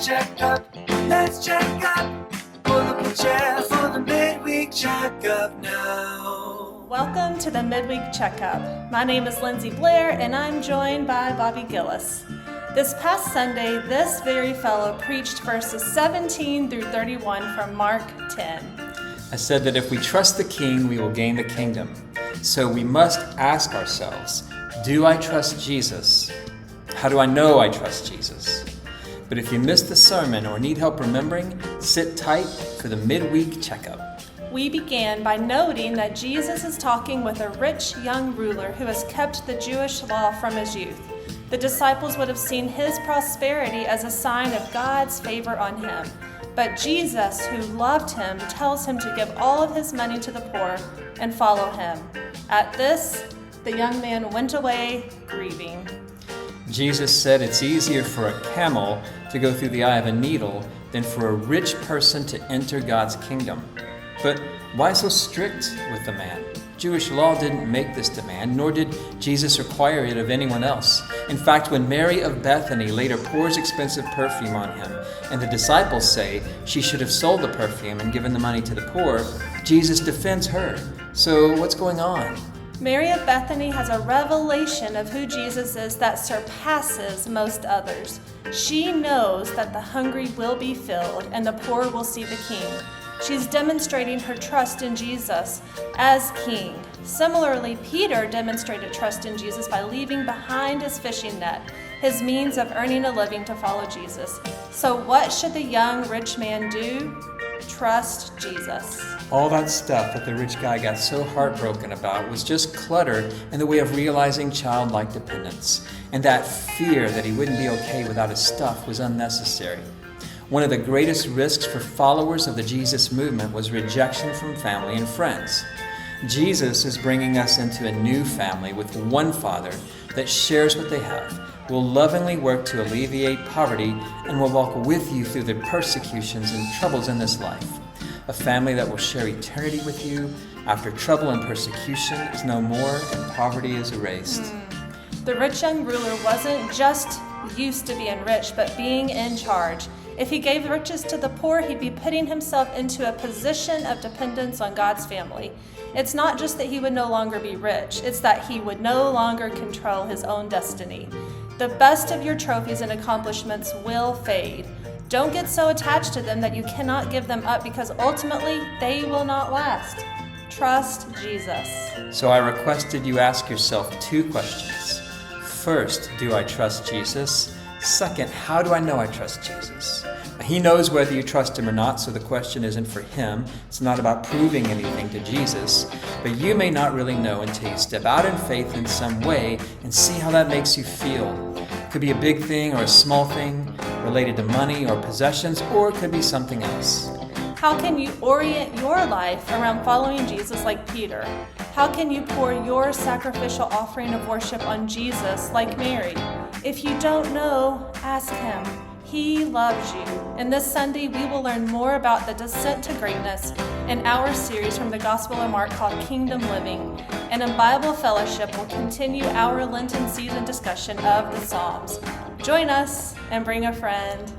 Checkup. Let's check up. Pull up a chair for the Midweek Checkup now. Welcome to the Midweek Checkup. My name is Lindsey Blair, and I'm joined by Gilles. This past Sunday, this very fellow preached verses 17 through 31 from Mark 10. I said that if we trust the King, we will gain the kingdom. So we must ask ourselves, do I trust Jesus? How do I know I trust Jesus? But if you missed the sermon or need help remembering, sit tight for the Midweek Checkup. We began by noting that Jesus is talking with a rich young ruler who has kept the Jewish law from his youth. The disciples would have seen his prosperity as a sign of God's favor on him. But Jesus, who loved him, tells him to give all of his money to the poor and follow him. At this, the young man went away grieving. Jesus said it's easier for a camel to go through the eye of a needle than for a rich person to enter God's kingdom. But why so strict with the man? Jewish law didn't make this demand, nor did Jesus require it of anyone else. In fact, when Mary of Bethany later pours expensive perfume on him, and the disciples say she should have sold the perfume and given the money to the poor, Jesus defends her. So what's going on? Mary of Bethany has a revelation of who Jesus is that surpasses most others. She knows that the hungry will be filled and the poor will see the King. She's demonstrating her trust in Jesus as King. Similarly, Peter demonstrated trust in Jesus by leaving behind his fishing net, his means of earning a living to follow Jesus. So what should the young rich man do? Trust Jesus. All that stuff that the rich guy got so heartbroken about was just clutter in the way of realizing childlike dependence. And that fear that he wouldn't be okay without his stuff was unnecessary. One of the greatest risks for followers of the Jesus movement was rejection from family and friends. Jesus is bringing us into a new family with one Father that shares what they have, will lovingly work to alleviate poverty, and will walk with you through the persecutions and troubles in this life. A family that will share eternity with you after trouble and persecution is no more and poverty is erased. The rich young ruler wasn't just used to being rich, but being in charge. If he gave riches to the poor, he'd be putting himself into a position of dependence on God's family. It's not just that he would no longer be rich, it's that he would no longer control his own destiny. The best of your trophies and accomplishments will fade. Don't get so attached to them that you cannot give them up, because ultimately they will not last. Trust Jesus. So I requested you ask yourself two questions. First, do I trust Jesus? Second, how do I know I trust Jesus? He knows whether you trust him or not, so the question isn't for him. It's not about proving anything to Jesus. But you may not really know until you step out in faith in some way and see how that makes you feel. It could be a big thing or a small thing related to money or possessions, or it could be something else. How can you orient your life around following Jesus like Peter? How can you pour your sacrificial offering of worship on Jesus like Mary? If you don't know, ask him. He loves you. And this Sunday, we will learn more about the descent to greatness in our series from the Gospel of Mark called Kingdom Living. And in Bible Fellowship, we'll continue our Lenten season discussion of the Psalms. Join us and bring a friend.